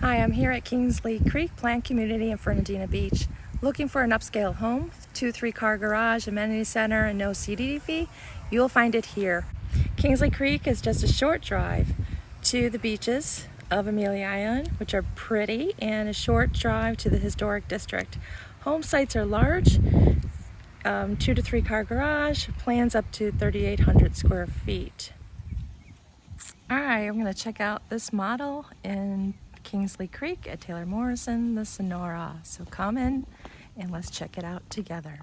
Hi, I'm here at Kingsley Creek Planned Community in Fernandina Beach. Looking for an upscale home, 2-3 car garage, amenity center, and no CDD fee? You'll find it here. Kingsley Creek is just a short drive to the beaches of Amelia Island, which are pretty, and a short drive to the historic district. Home sites are large, 2-3 car garage, plans up to 3,800 square feet. All right, I'm gonna check out this model in Kingsley Creek at Taylor Morrison, the Sonora. So come in and let's check it out together.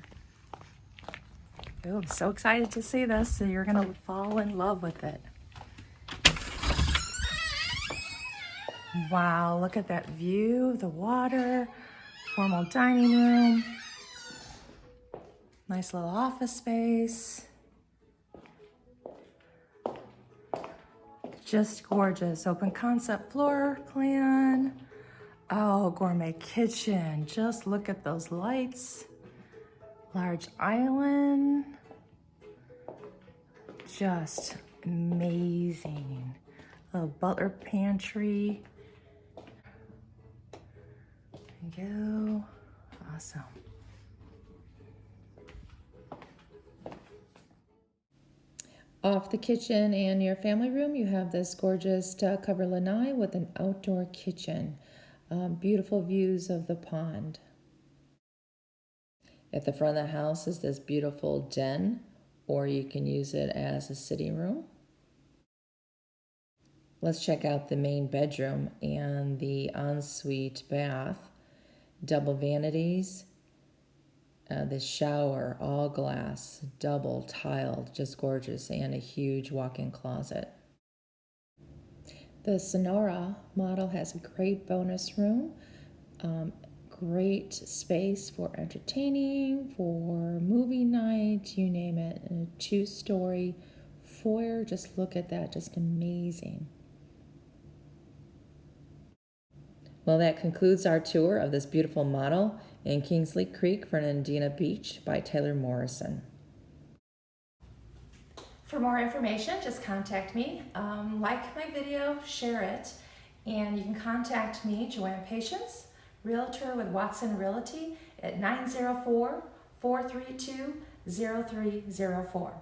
Oh, I'm so excited to see this. So you're gonna fall in love with it. Wow, look at that view, the water, formal dining room, nice little office space. Just gorgeous. Open concept floor plan. Oh, gourmet kitchen. Just look at those lights. Large island. Just amazing. Little butler pantry. There you go. Awesome. Off the kitchen and your family room, you have this gorgeous cover lanai with an outdoor kitchen. Beautiful views of the pond. At the front of the house is this beautiful den, or you can use it as a sitting room. Let's check out the main bedroom and the ensuite bath. Double vanities. The shower, all glass, double tiled, just gorgeous, and a huge walk-in closet. The Sonora model has a great bonus room, great space for entertaining, for movie night, you name it. And a 2-story foyer, just look at that, just amazing. Well, that concludes our tour of this beautiful model in Kingsley Creek, Fernandina Beach by Taylor Morrison. For more information, just contact me. Like my video, share it, and you can contact me, Joanne Patience, Realtor with Watson Realty at 904-432-0304.